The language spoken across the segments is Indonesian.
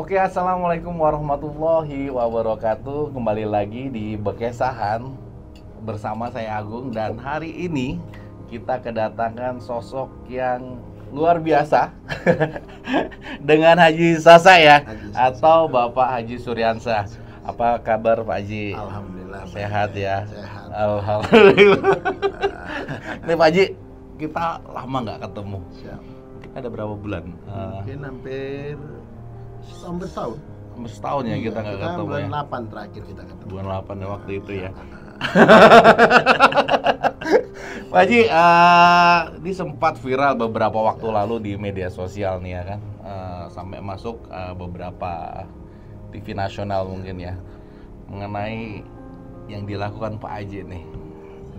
Oke, assalamualaikum warahmatullahi wabarakatuh. Kembali lagi di Bekesahan bersama saya Agung, dan hari ini kita kedatangan sosok yang luar biasa dengan Haji Sasa ya, atau Bapak Haji Suryansyah. Apa kabar Pak Haji? Alhamdulillah Sehat ya. Sehat. Alhamdulillah. Nih Pak Haji, kita lama nggak ketemu. Siap. Ada berapa bulan? Mungkin hampir setahun. Hampir setahun ya kita nggak ketemu bulan ya. 8 terakhir kita ketemu. Bulan 8 ya waktu itu ya. Pak Haji, ini sempat viral beberapa waktu lalu di media sosial nih ya kan, sampai masuk beberapa TV nasional mungkin ya, mengenai yang dilakukan Pak Haji nih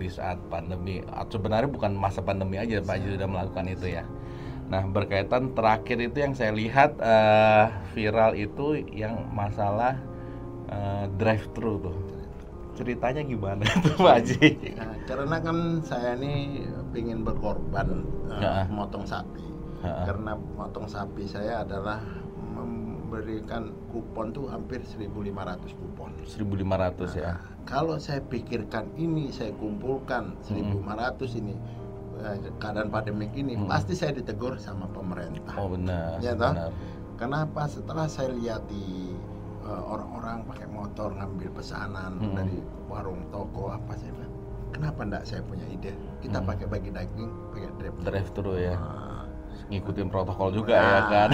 di saat pandemi. Sebenarnya bukan masa pandemi aja Pak Haji sudah melakukan itu ya. Nah, berkaitan terakhir itu yang saya lihat viral itu yang masalah drive-thru tuh. Ceritanya gimana tuh Pak Haji? Nah, karena kan saya ini ingin berkorban memotong sapi. Karena memotong sapi saya adalah memberikan kupon tuh hampir 1.500 kupon. 1.500 ya. Kalau saya pikirkan ini, saya kumpulkan 1.500 ini, keadaan pandemik ini, pasti saya ditegur sama pemerintah. Oh benar. Ya toh? Benar. Kenapa? Setelah saya lihat di orang-orang pakai motor ngambil pesanan dari warung toko apa, saya bilang, kenapa enggak saya punya ide? Kita pakai bagi daging, pakai Drive-thru ya. Ngikutin protokol juga ya kan.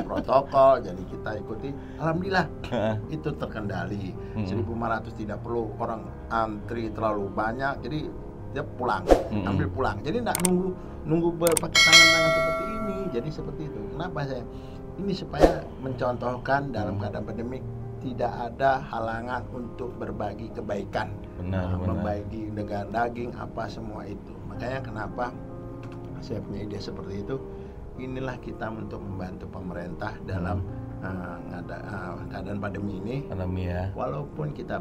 Protokol, jadi kita ikuti. Alhamdulillah itu terkendali. 1.500 tidak perlu orang antri terlalu banyak, jadi dia pulang, ambil pulang. Jadi enggak nunggu pakai tangan seperti ini. Jadi seperti itu. Kenapa saya? Ini supaya mencontohkan dalam keadaan pandemik tidak ada halangan untuk berbagi kebaikan. Benar. Membagi dengan daging apa semua itu. Makanya kenapa saya punya ide seperti itu. Inilah kita untuk membantu pemerintah dalam keadaan pandemi ini. Pandemi ya. Walaupun kita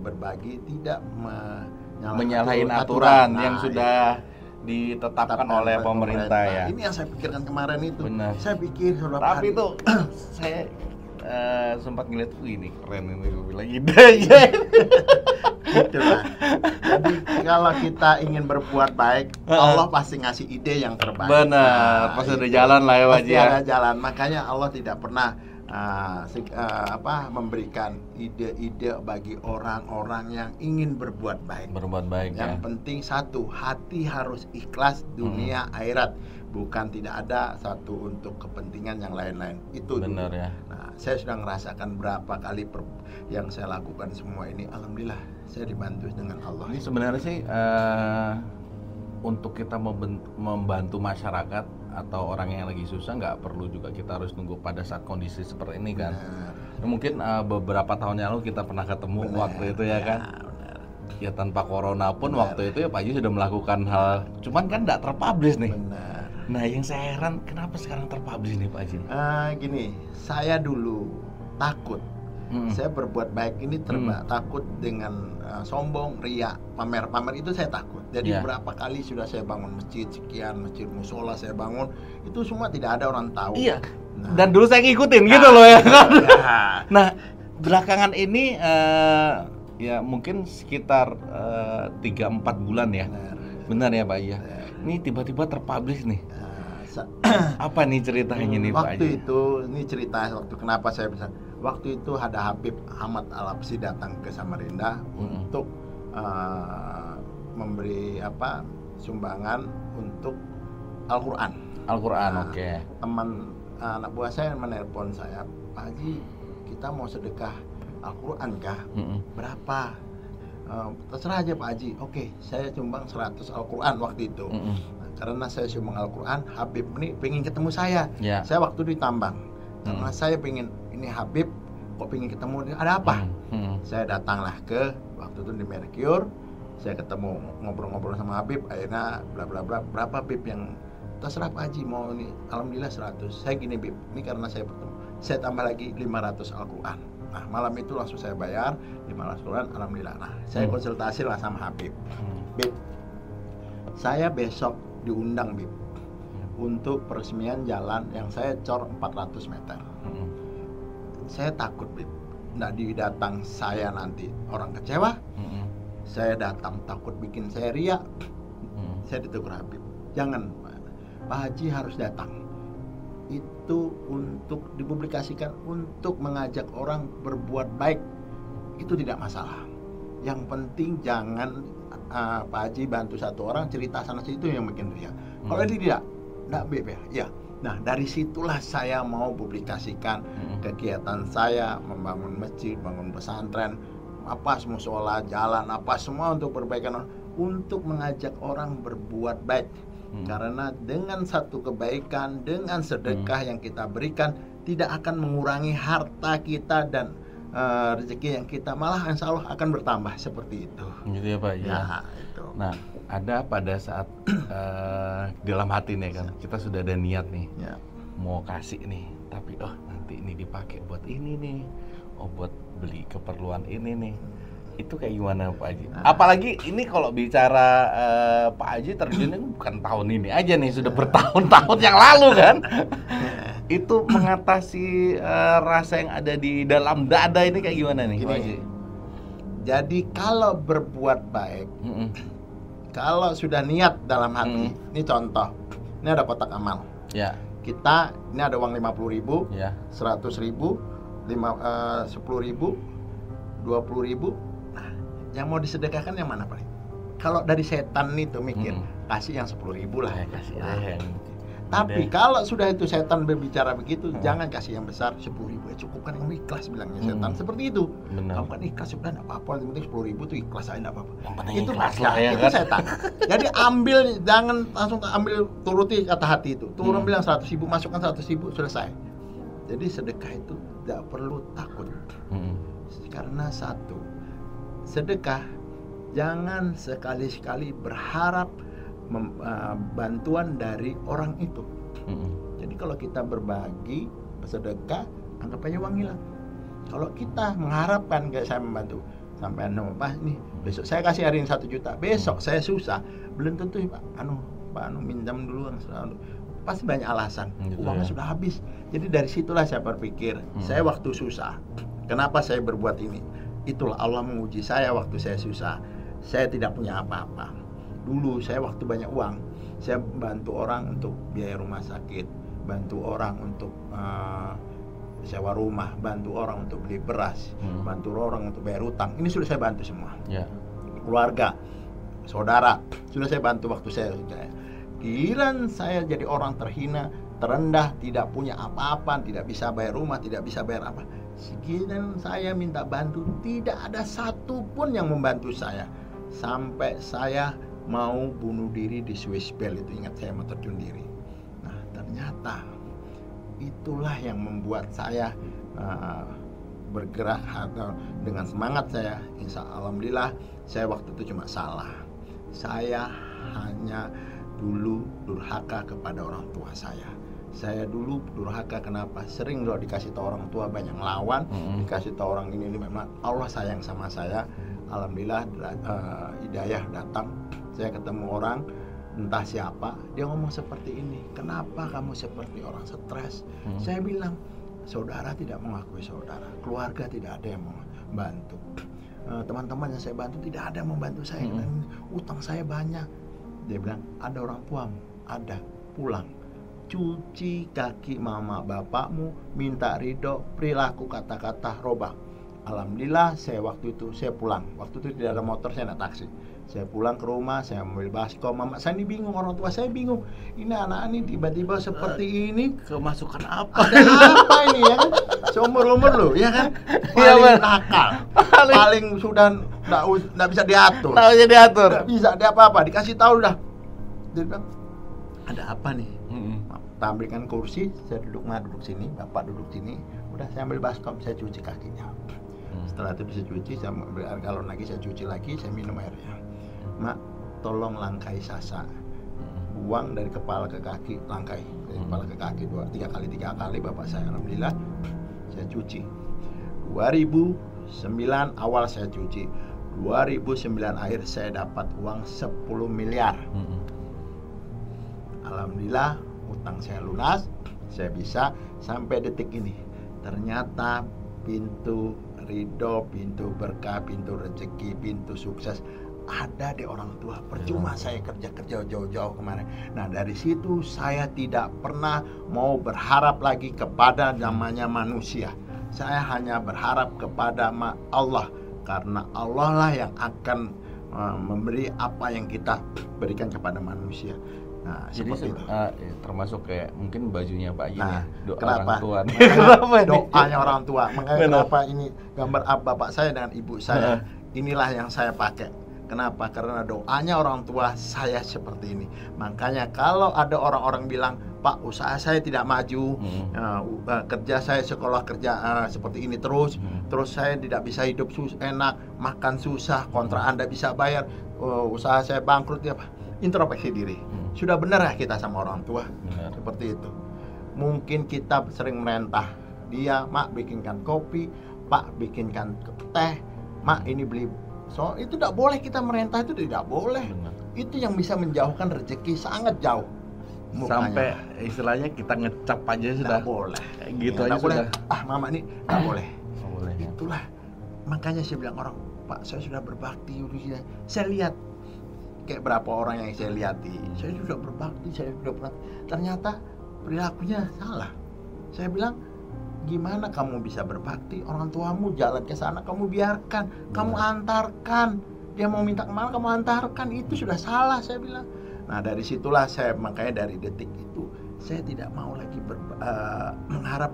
berbagi tidak menyalahin aturan yang sudah ditetapkan oleh pemerintah ya. Ini yang saya pikirkan kemarin itu. Benar. Saya pikir tapi itu saya sempat ngeliat ini keren ini, gue bilang ide. Itulah. Jadi kalau kita ingin berbuat baik, Allah pasti ngasih ide yang terbaik. Benar, pasti ada jalan lah ya Pak Haji ya. Pasti ada jalan. Makanya Allah tidak pernah memberikan ide-ide bagi orang-orang yang ingin berbuat baik. Berbuat baik yang ya. penting satu, hati harus ikhlas dunia akhirat, bukan tidak ada satu untuk kepentingan yang lain-lain. Itu benar dulu. ya. Nah, saya sudah merasakan berapa kali yang saya lakukan semua ini. Alhamdulillah saya dibantu dengan Allah. Ini sebenarnya sih untuk kita membantu masyarakat atau orang yang lagi susah, nggak perlu juga kita harus nunggu pada saat kondisi seperti ini kan. Mungkin beberapa tahun yang lalu kita pernah ketemu waktu itu ya kan. Ya tanpa corona pun waktu itu ya Pak Haji sudah melakukan hal, cuman kan nggak terpublish nih. Nah yang saya heran, kenapa sekarang terpublish nih Pak Haji? Gini, saya dulu takut. Saya berbuat baik ini takut dengan sombong, riak, pamer itu saya takut. Jadi berapa kali sudah saya bangun masjid sekian, masjid musola saya bangun, itu semua tidak ada orang tahu. Iya. Dan dulu saya ngikutin gitu loh ya kan. Nah belakangan ini ya mungkin sekitar 3-4 bulan ya. Benar ya Pak ya. Ini tiba-tiba terpublish nih. Apa nih ceritanya nih Pak Haji? Waktu itu, ini cerita waktu kenapa saya bisa. Waktu itu ada Habib Ahmad Al-Habsyi datang ke Samarinda untuk memberi sumbangan untuk Al-Quran. Oke. Teman anak buah saya menelpon saya, Pak Haji, kita mau sedekah Al-Quran kah? Berapa? Terserah aja Pak Haji. Oke, saya sumbang 100 Al-Quran waktu itu. Karena saya sumbang Al-Quran, Habib ini pengen ketemu saya. Saya waktu itu ditambang. Karena saya pengen, ini Habib kok pengen ketemu, ada apa? Saya datanglah ke waktu itu di Mercure. Saya ketemu, ngobrol-ngobrol sama Habib. Akhirnya bla bla bla, berapa Habib yang terserah Pak Haji mau ini. Alhamdulillah 100. Saya gini Habib, ini karena saya bertemu, saya tambah lagi 500 Al-Quran. Nah malam itu langsung saya bayar 500 Al-Quran. Alhamdulillah. Nah saya konsultasi lah sama Habib. Habib, saya besok diundang Bib untuk peresmian jalan yang saya cor 400 meter. saya takut, Bib. Nggak didatang saya nanti orang kecewa. Saya datang takut bikin saya riak. Saya ditegur Habib, jangan Pak Haji harus datang. Itu untuk dipublikasikan, untuk mengajak orang berbuat baik. Itu tidak masalah. Yang penting jangan Pak Haji bantu satu orang cerita sana situ yang bikin riak. Kalau ini tidak Bib ya. Nah, dari situlah saya mau publikasikan kegiatan saya, membangun masjid, bangun pesantren, apa semua musola, jalan, apa semua untuk perbaikan orang, untuk mengajak orang berbuat baik. Karena dengan satu kebaikan, dengan sedekah yang kita berikan, tidak akan mengurangi harta kita dan rezeki yang kita, malah insya Allah akan bertambah seperti itu. Gitu ya Pak ya. Itu. Nah, ada pada saat dalam hati nih kan, kita sudah ada niat nih, mau kasih nih, tapi nanti ini dipakai buat ini nih, buat beli keperluan ini nih. Itu kayak gimana Pak Haji? Apalagi ini kalau bicara Pak Haji terjunnya bukan tahun ini aja nih, sudah bertahun-tahun yang lalu kan. Itu mengatasi rasa yang ada di dalam dada ini kayak gimana nih Pak Haji? Jadi kalau berbuat baik, kalau sudah niat dalam hati, ini contoh, ini ada kotak amal. Ya. Kita ini ada uang 50.000, ya. 100.000, 10.000, 20.000. Nah, yang mau disedekahkan yang mana paling? Kalau dari setan itu mikir, kasih yang 10.000 lah. Kasih yang. Tapi kalau sudah itu setan berbicara begitu, jangan kasih yang besar, 10.000 ya cukup kan, yang ikhlas bilangnya setan. Seperti itu. Benar. Kamu kan ikhlas sudah enggak apa-apa, yang penting 10.000 itu ikhlas aja enggak apa-apa. Itu itu setan. Jadi ambil, jangan langsung ambil, turuti kata hati itu. Turun bilang 100.000, masukkan 100.000, selesai. Jadi sedekah itu tidak perlu takut. Karena satu, sedekah jangan sekali-sekali berharap bantuan dari orang itu. Jadi kalau kita berbagi, bersedekah, anggap aja uang hilang. Kalau kita mengharapkan kayak saya membantu, sampai Pak nih besok saya kasih hari ini 1 juta, besok saya susah, belum tentu Pak minjam dulu, pasti banyak alasan, uangnya sudah habis. Jadi dari situlah saya berpikir, saya waktu susah, kenapa saya berbuat ini? Itulah Allah menguji saya waktu saya susah. Saya tidak punya apa-apa. Dulu saya waktu banyak uang, saya bantu orang untuk biaya rumah sakit, bantu orang untuk sewa rumah, bantu orang untuk beli beras, bantu orang untuk bayar utang. Ini sudah saya bantu semua. Keluarga, saudara, sudah saya bantu waktu saya. Giliran saya jadi orang terhina, terendah, tidak punya apa-apa, tidak bisa bayar rumah, tidak bisa bayar apa. Giliran saya minta bantu, tidak ada satupun yang membantu saya. Sampai saya mau bunuh diri di Swiss Bell, itu ingat saya mau terjun diri. Nah ternyata itulah yang membuat saya bergerak dengan semangat saya. Alhamdulillah saya waktu itu cuma salah. Saya hanya dulu durhaka kepada orang tua saya. Saya dulu durhaka, kenapa? Sering kalau dikasih tahu orang tua banyak ngelawan, dikasih tahu orang ini memang Allah sayang sama saya. Alhamdulillah hidayah datang. Saya ketemu orang entah siapa, dia ngomong seperti ini, kenapa kamu seperti orang stres? Saya bilang, saudara tidak mengakui saudara, keluarga tidak ada yang membantu, teman-teman yang saya bantu tidak ada yang membantu saya, utang saya banyak. Dia bilang, ada orang tuamu, ada, pulang, cuci kaki mama bapakmu, minta ridho, perilaku kata-kata robah. Alhamdulillah saya waktu itu saya pulang, waktu itu tidak ada motor, saya naik taksi. Saya pulang ke rumah, saya ambil baskom, mama saya ini bingung, orang tua saya bingung. Ini anak ini tiba-tiba seperti ini, kemasukan apa? Ada apa ini ya kan? Seumur-umur loh, ya kan? Paling nakal, paling sudah nggak bisa diatur. Nggak bisa dia apa-apa, dikasih tahu udah. Dia bilang, ada apa nih? Tampilkan kursi, saya duduk sini, bapak duduk sini. Udah saya ambil baskom, saya cuci kakinya. Setelah itu bisa cuci, saya ambil air galon lagi, saya cuci lagi, saya minum airnya. Mak, tolong langkai Sasa, buang dari kepala ke kaki, langkai dari kepala ke kaki 3 kali bapak saya. Alhamdulillah saya cuci. 2009 awal saya cuci, 2009 akhir saya dapat uang 10 miliar. Alhamdulillah utang saya lunas, saya bisa sampai detik ini. Ternyata pintu ridho, pintu berkah, pintu rezeki, pintu sukses ada di orang tua. Percuma saya kerja jauh-jauh kemarin. Nah, dari situ saya tidak pernah mau berharap lagi kepada namanya manusia. Saya hanya berharap kepada Allah, karena Allah lah yang akan memberi apa yang kita berikan kepada manusia. Nah, jadi termasuk kayak mungkin bajunya Pak Haji, doa kenapa? orang tua. Kenapa doanya orang tua. Makanya kenapa ini gambar bapak saya dengan ibu saya, inilah yang saya pakai. Kenapa? Karena doanya orang tua saya seperti ini. Makanya kalau ada orang-orang bilang, Pak, usaha saya tidak maju, kerja saya sekolah kerja seperti ini terus saya tidak bisa hidup enak, makan susah, kontrak Anda bisa bayar, usaha saya bangkrut, ya Pak. Introspeksi diri. Sudah benar ya kita sama orang tua? Benar. Seperti itu. Mungkin kita sering merintah dia, Mak bikinkan kopi, Pak bikinkan teh, Mak ini beli. So itu tidak boleh, kita merintah itu tidak boleh. Benar. Itu yang bisa menjauhkan rezeki sangat jauh. Mukanya. Sampai istilahnya kita ngecap aja sudah. Tidak boleh. Gitu ya, aja sudah. Mama ini tidak boleh. Boleh. Itulah. Makanya saya bilang orang, Pak, saya sudah berbakti. Saya lihat kayak berapa orang yang saya lihati. Saya sudah berbakti, saya sudah pernah. Ternyata perilakunya salah. Saya bilang, gimana kamu bisa berbakti? Orang tuamu jalan ke sana, kamu biarkan, kamu antarkan. Dia mau minta kemana, kamu antarkan. Itu sudah salah, saya bilang. Nah, dari situlah saya, makanya dari detik itu saya tidak mau lagi mengharap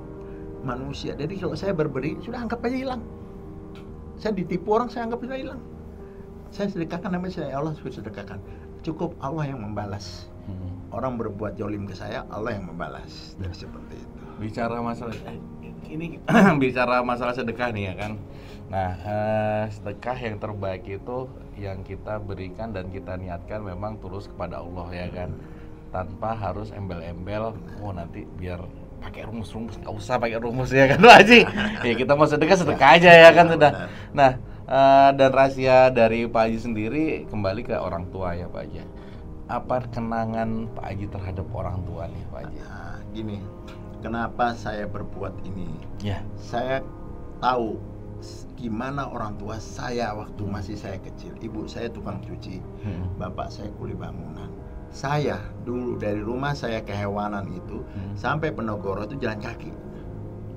manusia. Jadi kalau saya berberi, sudah anggap aja hilang. Saya ditipu orang, saya anggap sudah hilang. Saya sedekahkan, namanya saya Allah sudah sedekahkan. Cukup Allah yang membalas. Orang berbuat jolim ke saya, Allah yang membalas. Dari seperti itu. Bicara masalah ini bicara masalah sedekah nih ya kan. Nah, sedekah yang terbaik itu yang kita berikan dan kita niatkan memang tulus kepada Allah ya kan. Tanpa harus embel-embel, nanti biar pakai rumus-rumus, nggak usah pakai rumus ya kan Pak Haji. Ya kita mau sedekah aja ya kan sudah. Nah, dan rahasia dari Pak Haji sendiri kembali ke orang tua ya Pak Haji. Apa kenangan Pak Haji terhadap orang tua nih Pak Haji? Gini, kenapa saya berbuat ini? Ya. Saya tahu gimana orang tua saya waktu masih saya kecil. Ibu saya tukang cuci, bapak saya kuli bangunan. Saya dulu dari rumah saya ke Hewanan itu sampai Penogoro itu jalan kaki.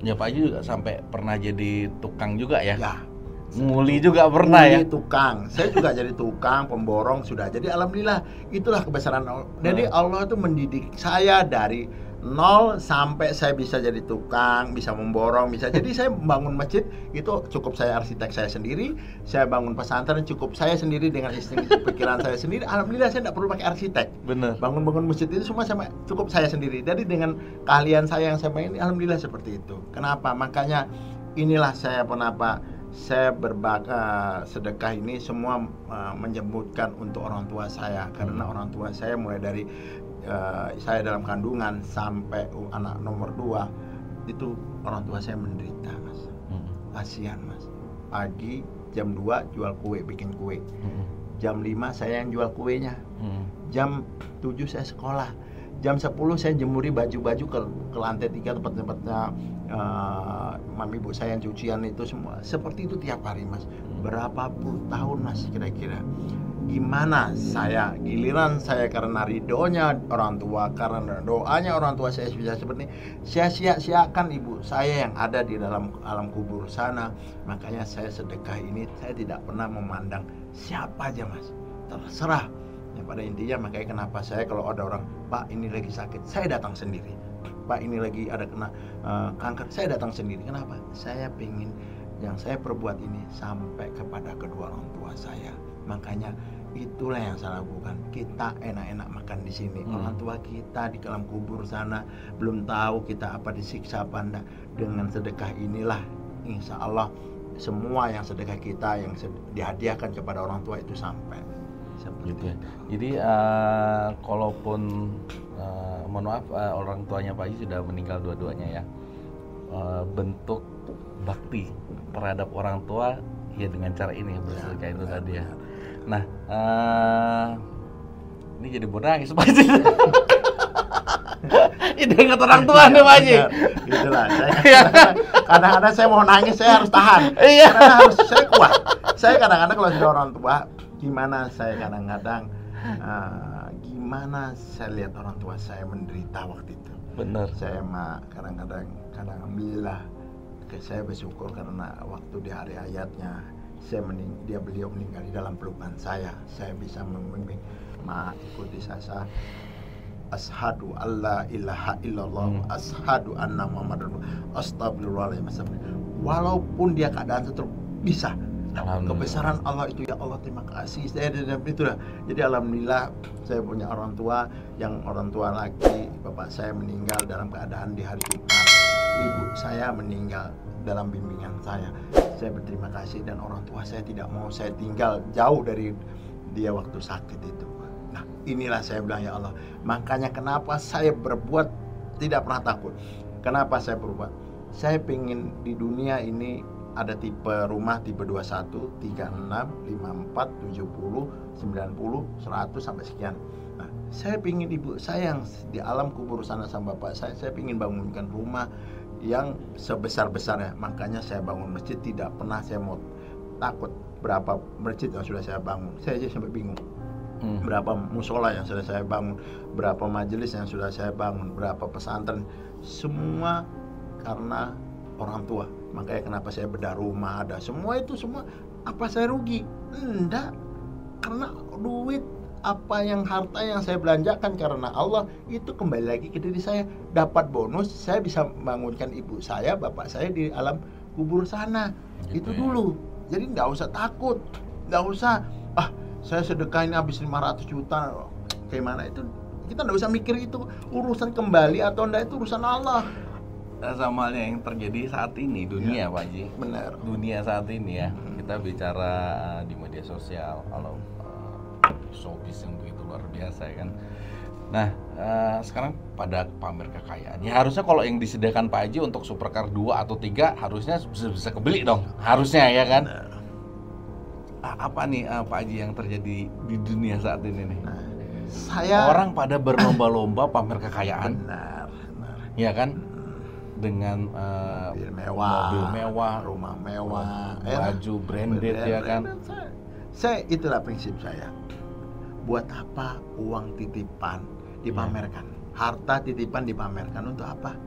Ya Pak Haji juga sampai pernah jadi tukang juga ya? Ya. Nguli juga pernah ya? Tukang. Saya juga jadi tukang, pemborong sudah. Jadi alhamdulillah itulah kebesaran Allah. Jadi Allah itu mendidik saya dari nol sampai saya bisa jadi tukang, bisa memborong, bisa. Jadi saya bangun masjid itu cukup saya arsitek saya sendiri, saya bangun pesantren cukup saya sendiri dengan istri pikiran saya sendiri. Alhamdulillah saya tidak perlu pakai arsitek. Benar. Bangun masjid itu semua cukup saya sendiri. Jadi dengan keahlian saya yang saya ini alhamdulillah seperti itu. Kenapa? Makanya inilah saya kenapa saya sedekah ini semua menyebutkan untuk orang tua saya, karena orang tua saya mulai dari saya dalam kandungan sampai anak nomor 2 itu orang tua saya menderita Mas. Kasihan Mas. Pagi jam 2 jual kue, bikin kue. Jam 5 saya yang jual kuenya. Jam 7 saya sekolah. Jam 10 saya jemuri baju-baju ke lantai 3 tempat-tempatnya mami ibu saya yang cucian itu semua. Seperti itu tiap hari Mas. Berapa puluh tahun Mas kira-kira. Gimana saya, giliran saya karena ridhonya orang tua, karena doanya orang tua saya bisa seperti ini, saya sia-siakan ibu saya yang ada di dalam alam kubur sana. Makanya saya sedekah ini, saya tidak pernah memandang siapa aja Mas, terserah. Ya, pada intinya makanya kenapa saya kalau ada orang, Pak ini lagi sakit, saya datang sendiri. Pak ini lagi ada kena kanker, saya datang sendiri. Kenapa? Saya pengen yang saya perbuat ini sampai kepada kedua orang tua saya. Makanya itulah yang saya lakukan. Kita enak-enak makan di sini. Orang tua kita di dalam kubur sana belum tahu kita apa disiksa apa enggak. Dengan sedekah inilah insya Allah semua yang sedekah kita yang dihadiahkan kepada orang tua itu sampai. Seperti gitu ya. Jadi kalaupun mohon maaf orang tuanya Pak Haji sudah meninggal dua-duanya ya, bentuk bakti terhadap orang tua ya dengan cara ini bersedekah itu tadi ya. Nah, ini jadi bonang Pak Haji. Itu ingat orang tua nih Pak Haji. Itulah, kadang-kadang saya mau nangis, saya harus tahan. Iya. Karena harus saya kuat. Saya kadang-kadang kalau sudah orang tua, gimana saya kadang-kadang gimana saya lihat orang tua saya menderita waktu itu. Benar. Saya mah kadang-kadang alhamdulillah saya bersyukur karena waktu di hari hayatnya beliau meninggal di dalam pelukan saya bisa membimbing ikuti saya asyhadu alla ilaha illallah asyhadu anna muhammadar astagfirullahaladzim. Walaupun dia keadaan seterus bisa. Kebesaran Allah itu, ya Allah terima kasih saya itu dah. Jadi alhamdulillah saya punya orang tua, yang orang tua laki bapak saya meninggal dalam keadaan di hari Jumat, ibu saya meninggal dalam bimbingan saya berterima kasih, dan orang tua saya tidak mau saya tinggal jauh dari dia waktu sakit itu. Nah inilah saya bilang ya Allah, makanya kenapa saya berbuat tidak pernah takut. Kenapa saya berbuat? Saya pengen di dunia ini ada tipe rumah tipe 21, 36, 54, 70, 90, 100 sampai sekian. Nah, saya pingin ibu saya yang di alam kubur sana sama bapak saya pingin bangunkan rumah yang sebesar-besarnya. Makanya saya bangun masjid, tidak pernah saya mau takut berapa masjid yang sudah saya bangun. Saya aja sampai bingung. Berapa musola yang sudah saya bangun, berapa majelis yang sudah saya bangun, berapa pesantren, semua karena orang tua. Makanya kenapa saya bedah rumah, ada semua itu semua. Apa saya rugi? Enggak, karena duit apa yang harta yang saya belanjakan karena Allah itu kembali lagi ke diri saya. Dapat bonus, saya bisa bangunkan ibu saya, bapak saya di alam kubur sana. Itu dulu. Jadi nggak usah takut, nggak usah saya sedekah ini habis 500 juta gimana, itu kita nggak usah mikir itu. Urusan kembali atau enggak itu urusan Allah. Sama halnya yang terjadi saat ini dunia Pak Haji. Benar. Dunia saat ini ya, kita bicara di media sosial, kalau showbiz yang begitu luar biasa ya kan. Nah sekarang pada pamer kekayaan. Ya harusnya kalau yang disediakan Pak Haji untuk supercar 2 atau 3 harusnya bisa kebeli dong. Harusnya ya kan. Apa nih Pak Haji yang terjadi di dunia saat ini nih? Orang pada berlomba-lomba pamer kekayaan. Benar. Ya kan? Dengan mobil mewah, rumah mewah, baju branded ya kan. Saya itulah prinsip saya. Buat apa uang titipan dipamerkan? Harta titipan dipamerkan untuk apa?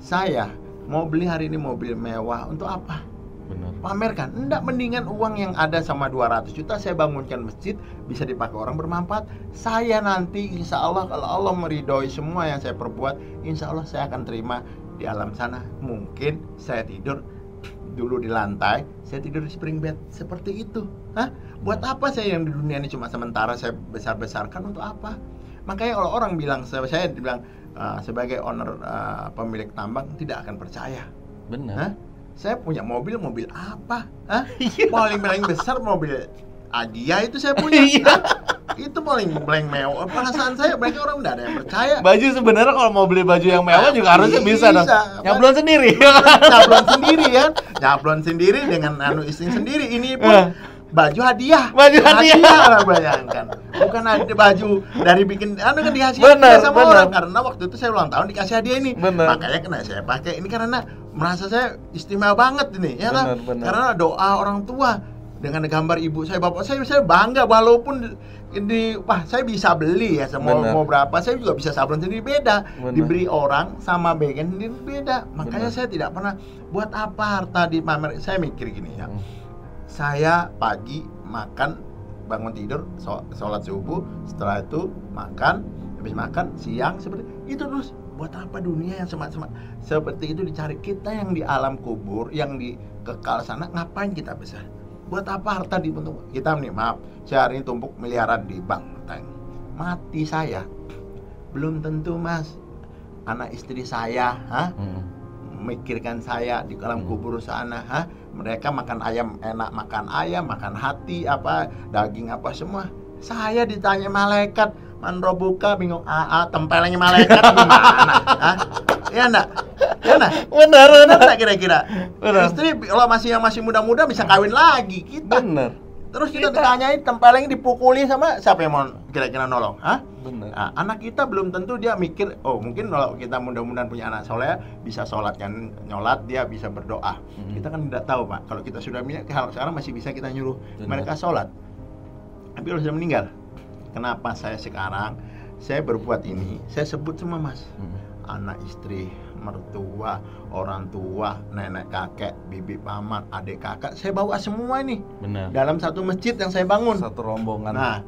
Saya mau beli hari ini mobil mewah untuk apa? Benar. Pamerkan. Enggak, mendingan uang yang ada sama 200 juta saya bangunkan masjid, bisa dipakai orang bermanfaat. Saya nanti insya Allah kalau Allah meridhoi semua yang saya perbuat, insya Allah saya akan terima di alam sana. Mungkin saya tidur dulu di lantai, saya tidur di spring bed seperti itu. Buat apa saya yang di dunia ini cuma sementara saya besar-besarkan untuk apa? Makanya kalau orang bilang, saya dibilang sebagai owner pemilik tambang tidak akan percaya. Benar. Saya punya mobil apa? Paling besar mobil Adia itu saya punya. Itu paling mewah. Perasaan saya banyak orang nggak ada yang percaya. Baju sebenarnya kalau mau beli baju yang mewah juga harusnya bisa dong. Nyablon sendiri. Nyablon sendiri ya. Nyablon sendiri dengan istri sendiri. Ini pun baju hadiah. Baju hadiah bayangkan. Bukan ada baju dari bikin kan dikasih sama orang. Karena waktu itu saya ulang tahun dikasih hadiah ini. Makanya kena saya pakai ini karena merasa saya istimewa banget ini ya kan. Karena doa orang tua dengan gambar ibu saya, bapak saya bangga walaupun saya bisa beli ya mau berapa, saya juga bisa sablon sendiri beda. Diberi orang sama bagian sendiri beda. Makanya saya tidak pernah buat apa harta dipamer. Saya mikir gini ya. Saya pagi makan, bangun tidur, sholat subuh, setelah itu makan, habis makan siang seperti itu terus. Buat apa dunia yang semat-semat seperti itu dicari? Kita yang di alam kubur, yang di kekal sana, ngapain kita besar? Buat apa harta dibentuk? Kita nih maaf, saya hari ini tumpuk miliaran di bank, mati saya belum tentu mas, anak istri saya, memikirkan saya di alam kubur sana, mereka makan ayam enak, makan ayam, makan hati apa, daging apa semua. Saya ditanya malaikat, man robuka, bingung tempelnya malaikat gimana? Ya enggak? Ya enggak? Benar kira-kira. Istri kalau masih muda-muda bisa kawin lagi kita. Benar. Terus kita ditanyain, tempeleng, dipukuli sama siapa yang mau kira-kira nolong? Hah? Bener. Nah, anak kita belum tentu dia mikir, oh mungkin kalau kita mudah-mudahan punya anak soleh bisa sholat kan, nyolat dia bisa berdoa. Kita kan tidak tahu Pak, kalau kita sudah punya, kalau sekarang masih bisa kita nyuruh mereka sholat. Tapi kalau sudah meninggal, kenapa saya sekarang, saya berbuat ini, saya sebut semua Mas. Anak istri, mertua, orang tua, nenek kakek, bibi paman, adik kakak, saya bawa semua ini. Benar. Dalam satu masjid yang saya bangun. Satu rombongan. Nah,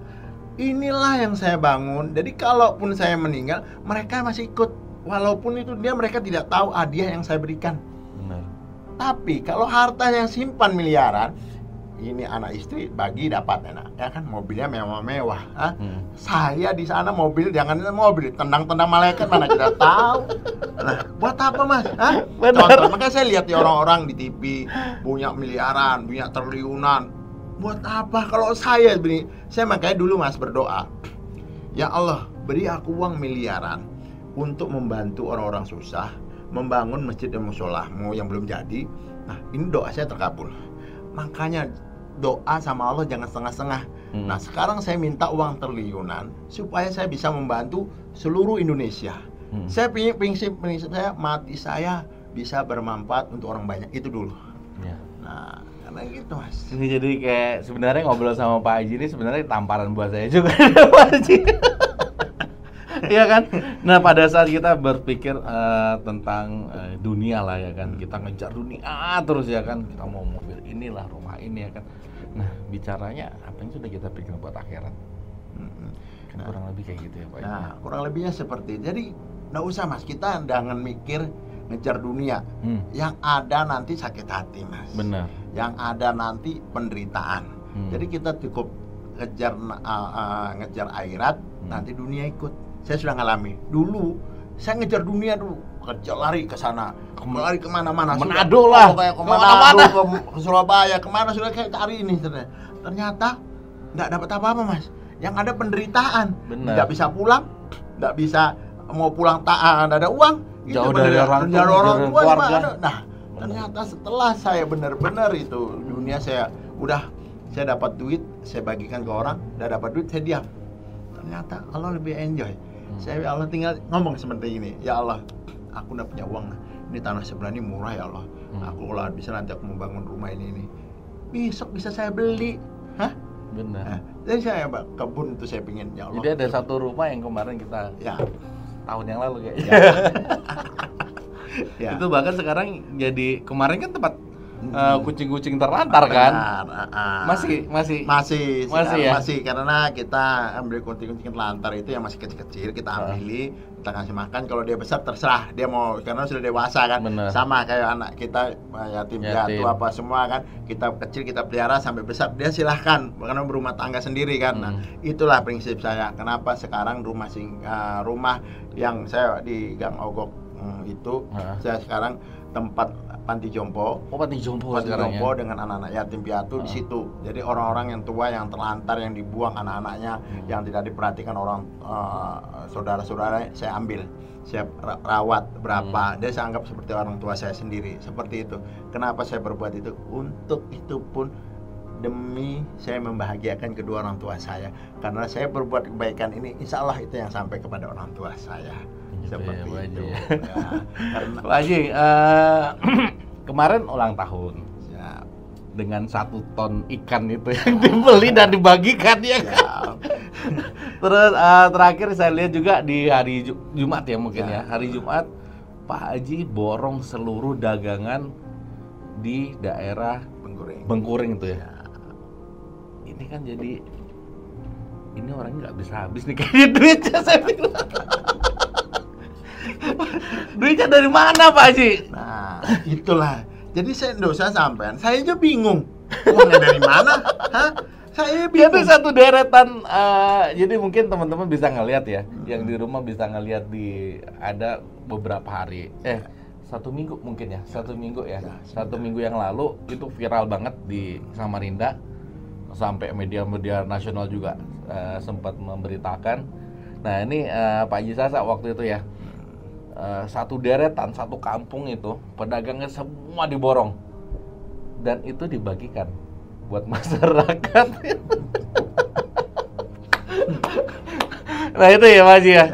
inilah yang saya bangun. Jadi kalaupun saya meninggal, mereka masih ikut. Walaupun itu mereka tidak tahu hadiah yang saya berikan. Benar. Tapi kalau harta yang simpan miliaran, ini anak istri bagi dapat enak, ya kan, mobilnya mewah-mewah. Saya di sana mobil, jangan mobil, tendang-tendang malaikat mana kita tahu. Nah, buat apa Mas? Contoh, makanya saya lihat di orang-orang di TV punya miliaran, punya triliunan. Buat apa? Kalau saya begini, saya makanya dulu Mas berdoa, ya Allah, beri aku uang miliaran untuk membantu orang-orang susah, membangun masjid dan mushola, mau yang belum jadi. Nah, ini doa saya terkabul. Makanya doa sama Allah jangan setengah-setengah. Nah, sekarang saya minta uang triliunan supaya saya bisa membantu seluruh Indonesia. Saya prinsip saya, mati saya bisa bermanfaat untuk orang banyak, itu dulu. Nah, karena gitu Mas. Ini jadi kayak sebenarnya ngobrol sama Pak Haji ini sebenarnya tamparan buat saya juga Pak Haji. Iya kan? Nah, pada saat kita berpikir tentang dunia lah ya kan, kita ngejar dunia terus ya kan, kita mau mobil inilah, rumah ini ya kan. Nah, bicaranya apa yang sudah kita pikir buat akhirat? Kan kurang lebih kayak gitu ya Pak. Nah, kurang lebihnya seperti itu. Jadi nggak usah Mas, kita jangan mikir ngejar dunia. Yang ada nanti sakit hati Mas. Benar. Yang ada nanti penderitaan. Jadi kita cukup ngejar akhirat, nanti dunia ikut. Saya sudah ngalami. Dulu saya ngejar dunia dulu, kerja lari ke sana, lari kemana-mana. Manado lah, kayak ke Manado, ke Surabaya, kemana sudah kayak cari ini. Ternyata nggak dapat apa-apa Mas. Yang ada penderitaan. Nggak bisa pulang, nggak bisa mau pulang nggak ada uang. Jauh dari orang tua. Nah, ternyata setelah saya benar-benar itu dunia saya dapat duit, saya bagikan ke orang, udah dapat duit saya diam. Ternyata Allah lebih enjoy. Allah tinggal ngomong seperti ini, ya Allah, aku udah punya uang, ini tanah sebelah ini murah ya Allah. Aku kalau bisa nanti aku membangun rumah ini, besok bisa saya beli. Hah? Benar. Nah, jadi saya kebun itu saya pingin, ya Allah. Jadi ada satu rumah yang kemarin kita tahun yang lalu kayaknya. Itu bahkan sekarang jadi, kemarin kan tempat kucing-kucing terlantar kan? Masih karena kita ambil kucing-kucing terlantar itu yang masih kecil-kecil, kita ambil, kita kasih makan. Kalau dia besar terserah dia mau, karena sudah dewasa kan. Bener. Sama kayak anak kita yatim piatu apa semua kan, kita kecil kita pelihara sampai besar dia silahkan, karena berumah tangga sendiri kan. Nah, itulah prinsip saya. Kenapa sekarang rumah yang saya di Gang Ogok itu saya sekarang tempat panti jompo. Panti jompo dengan anak-anak yatim piatu di situ. Jadi orang-orang yang tua, yang terlantar, yang dibuang anak-anaknya, yang tidak diperhatikan orang saudara-saudara, saya ambil, saya rawat berapa. Dia saya anggap seperti orang tua saya sendiri. Seperti itu. Kenapa saya berbuat itu? Untuk itu pun demi saya membahagiakan kedua orang tua saya. Karena saya berbuat kebaikan ini, insya Allah itu yang sampai kepada orang tua saya. Seperti itu. Pak Haji, kemarin ulang tahun. Dengan 1 ton ikan itu yang dibeli dan dibagikan ya kan? Terus terakhir saya lihat juga di hari Jumat ya mungkin ya. Hari Jumat Pak Haji borong seluruh dagangan di daerah Bengkuring itu ya. Ini kan jadi, ini orangnya nggak bisa habis nih kayaknya duitnya, saya bilang. Duitnya dari mana Pak Haji? Nah, itulah. Jadi saya nggak usah sampean, saya aja bingung. Uangnya dari mana? Hah? Saya bingung. Itu satu deretan, jadi mungkin teman-teman bisa ngelihat ya, yang di rumah bisa ngelihat ada beberapa hari, 1 minggu mungkin ya, 1 minggu ya, 1 minggu yang lalu itu viral banget di Samarinda, sampai media-media nasional juga sempat memberitakan. Nah ini Pak Haji Sasa waktu itu ya, satu deretan, satu kampung itu pedagangnya semua diborong dan itu dibagikan buat masyarakat. Nah itu ya Pak Haji ya.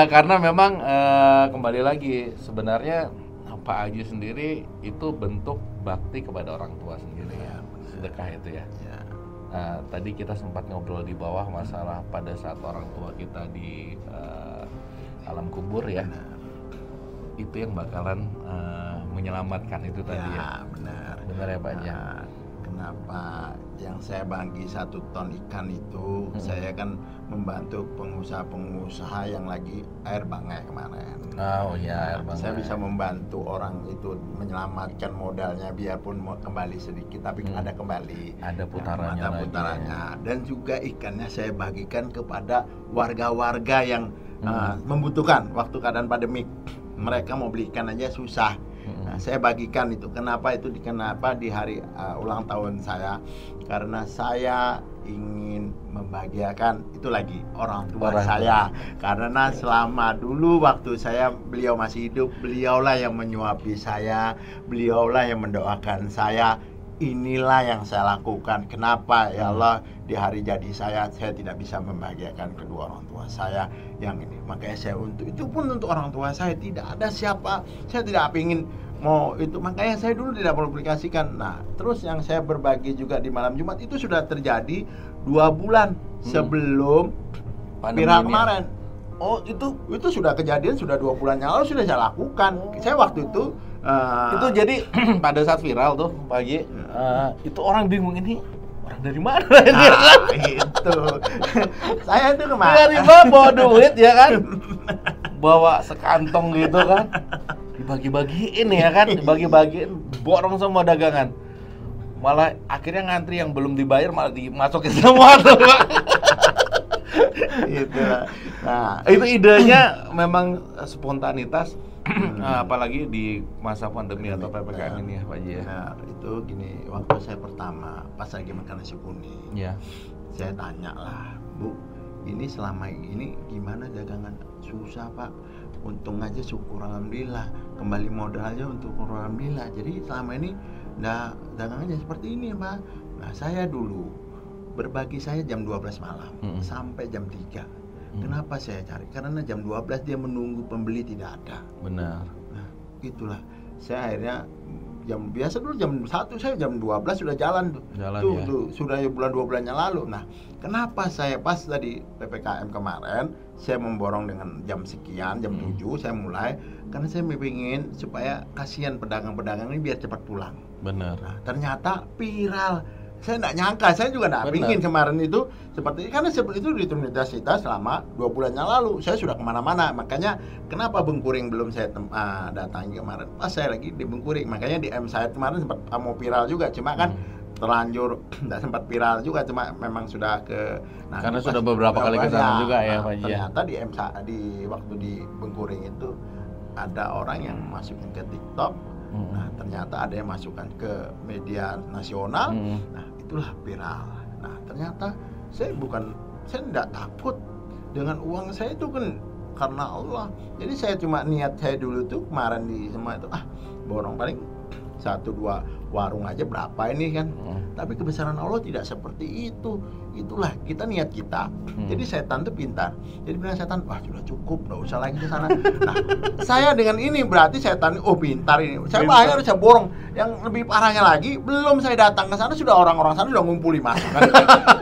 Karena memang kembali lagi sebenarnya Pak Haji sendiri itu bentuk bakti kepada orang tua sendiri ya, sedekah itu ya. Tadi kita sempat ngobrol di bawah masalah pada saat orang tua kita di alam kubur ya, itu yang bakalan menyelamatkan itu tadi ya. Benar ya Pak Haji. Kenapa yang saya bagi 1 ton ikan itu, saya kan membantu pengusaha-pengusaha yang lagi air bangai kemarin. Oh iya, air bangai. Saya bisa membantu orang itu menyelamatkan modalnya, biarpun kembali sedikit, tapi ada kembali. Ada putarannya. Ada putarannya. Dan juga ikannya saya bagikan kepada warga-warga yang membutuhkan waktu keadaan pandemik. Mereka mau beli ikan aja susah. Nah, saya bagikan itu. Kenapa di hari ulang tahun saya? Karena saya ingin membahagiakan itu lagi orang tua saya. Karena selama dulu waktu beliau masih hidup, beliaulah yang menyuapi saya, beliaulah yang mendoakan saya. Inilah yang saya lakukan. Kenapa ya Allah di hari jadi saya tidak bisa membahagiakan kedua orang tua saya yang ini. Makanya saya itu pun untuk orang tua saya, tidak ada siapa. Saya tidak ingin mau itu, makanya saya dulu tidak publikasikan. Nah, terus yang saya berbagi juga di malam Jumat itu sudah terjadi 2 bulan sebelum viral kemarin. Oh, itu sudah kejadian, sudah 2 bulan yang lalu sudah saya lakukan. Saya waktu itu jadi pada saat viral tuh Pak Haji, itu orang bingung, ini orang dari mana? Itu saya itu kemarin tiba-tiba bawa duit ya kan, bawa sekantong gitu kan, dibagi-bagiin ya kan, dibagi-bagiin, borong semua dagangan. Malah akhirnya ngantri yang belum dibayar malah dimasukin semua tuh Pak. Gitu. Nah, itu idenya memang spontanitas. Apalagi di masa pandemi atau PPKM ini ya Pak Haji ya. Nah, itu gini, waktu saya pertama pas lagi makan nasi kuning, saya tanya lah, Bu, ini selama ini gimana dagangan? Susah Pak, untung aja syukur alhamdulillah, kembali modal aja untuk alhamdulillah. Jadi selama ini dagangannya seperti ini Pak. Nah, saya dulu berbagi saya jam 12 malam sampai jam 3. Kenapa saya cari? Karena jam 12 dia menunggu pembeli tidak ada. Benar. Nah, itulah. Saya akhirnya biasa dulu jam 1, saya jam 12 sudah jalan tuh. Tuh, sudah bulan 2 bulan yang lalu. Nah, kenapa saya pas tadi PPKM kemarin saya memborong dengan jam sekian, jam 7 saya mulai, karena saya ingin supaya kasihan pedagang-pedagang ini biar cepat pulang. Benar. Nah, ternyata viral. Saya nggak nyangka, saya juga nggak pingin kemarin itu seperti karena seperti itu di Universitas kita selama 2 bulan yang lalu saya sudah kemana-mana. Makanya kenapa Bengkuring belum saya datangi kemarin, pas saya lagi di Bengkuring. Makanya di M saya kemarin sempat mau viral juga, cuma kan terlanjur nggak sempat viral juga, cuma memang sudah ke karena sudah beberapa kali kesana juga ya Pak Haji. Ternyata di waktu di Bengkuring itu ada orang yang masukin ke TikTok. Nah, ternyata ada yang masukkan ke media nasional. Nah, itulah viral. Nah, ternyata saya tidak takut dengan uang saya itu kan karena Allah. Jadi saya cuma niat saya dulu tuh kemarin di semua itu borong paling 1-2 warung aja berapa ini kan. Tapi kebesaran Allah tidak seperti itu. Itulah kita niat kita. Jadi setan tuh pintar. Jadi bilang setan, wah sudah cukup, nggak usah lagi ke sana. Nah, saya dengan ini berarti setan, pintar ini. Saya akhirnya harus borong. Yang lebih parahnya lagi, belum saya datang ke sana sudah orang-orang sana sudah ngumpuli masuk. Kan?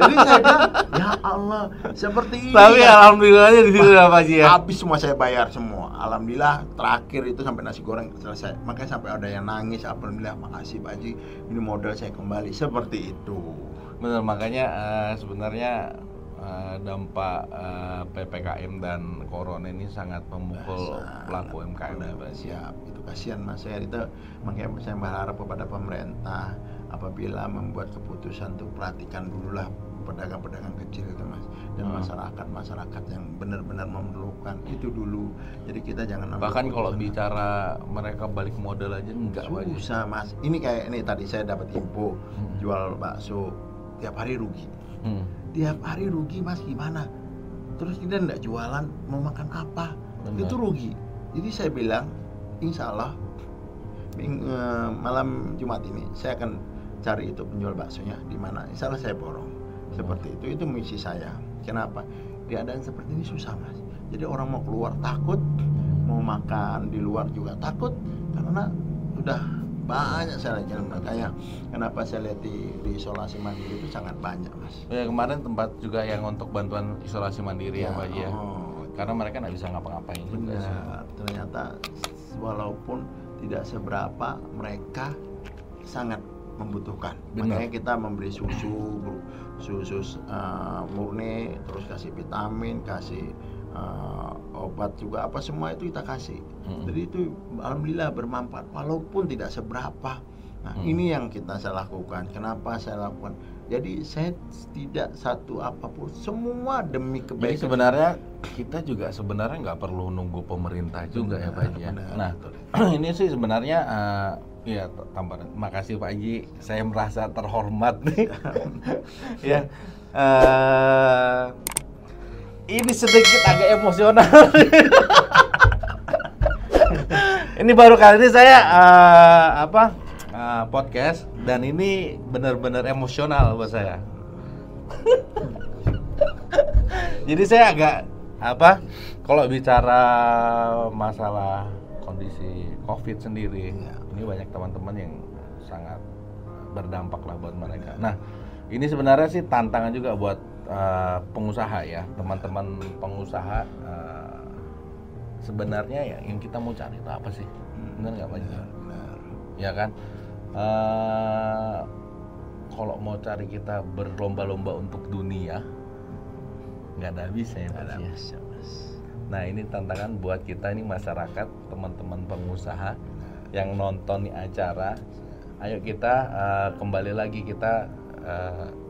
Jadi saya bilang, ya Allah, seperti ini. Tapi alhamdulillahnya di situ Pak Haji ya. Habis semua saya bayar semua. Alhamdulillah terakhir itu sampai nasi goreng selesai. Makanya sampai ada yang nangis. Alhamdulillah, makasih Pak Haji, ini modal saya kembali. Seperti itu. Benar, makanya sebenarnya dampak PPKM dan Corona ini sangat memukul pelaku UMKM ya Pak. Siap, itu kasihan Mas saya itu. Makanya saya berharap kepada pemerintah apabila membuat keputusan tuh perhatikan dululah pedagang-pedagang kecil itu Mas, dan masyarakat yang benar-benar memerlukan itu dulu. Jadi kita jangan bahkan kalau bicara mereka balik modal aja enggak susah Mas. Ini kayak ini tadi saya dapat info jual bakso tiap hari rugi. Tiap hari rugi Mas, gimana? Terus kita enggak jualan, mau makan apa? Benar. Itu rugi. Jadi saya bilang insya Allah malam Jumat ini saya akan cari itu penjual baksonya di mana, insya Allah saya borong. Seperti itu misi saya. Kenapa? Keadaan seperti ini susah Mas. Jadi orang mau keluar takut, mau makan di luar juga takut, karena sudah banyak saya lihat. Makanya kenapa saya lihat di isolasi mandiri itu sangat banyak Mas. Ya kemarin tempat juga yang untuk bantuan isolasi mandiri ya Pak Haji ya. Karena mereka nggak bisa ngapa-ngapain juga sih. Ternyata walaupun tidak seberapa, mereka sangat membutuhkan. Benar. Makanya kita memberi susu murni, terus kasih vitamin, kasih obat juga, apa semua itu kita kasih. Jadi itu alhamdulillah bermanfaat walaupun tidak seberapa. Nah ini yang saya lakukan. Kenapa saya lakukan? Jadi saya tidak satu apapun, semua demi kebaikan. Jadi sebenarnya kita juga nggak perlu nunggu pemerintah juga ya Pak Haji. Nah ini sih sebenarnya ya tambah. Makasih Pak Haji, saya merasa terhormat nih. Ya. Ini sedikit agak emosional. Ini baru kali ini saya podcast dan ini benar-benar emosional buat saya. Jadi saya agak kalau bicara masalah kondisi COVID sendiri, ini banyak teman-teman yang sangat berdampak lah buat mereka. Nah, ini sebenarnya sih tantangan juga buat pengusaha ya, teman-teman pengusaha. Sebenarnya ya yang kita mau cari itu apa sih? Benar nggak Pak? Benar. Ya kan? Kalau mau cari kita berlomba-lomba untuk dunia, nggak ada habisnya ya Pak. Nah ini tantangan buat kita ini masyarakat, teman-teman pengusaha yang nonton nih acara. Ayo kita kembali lagi kita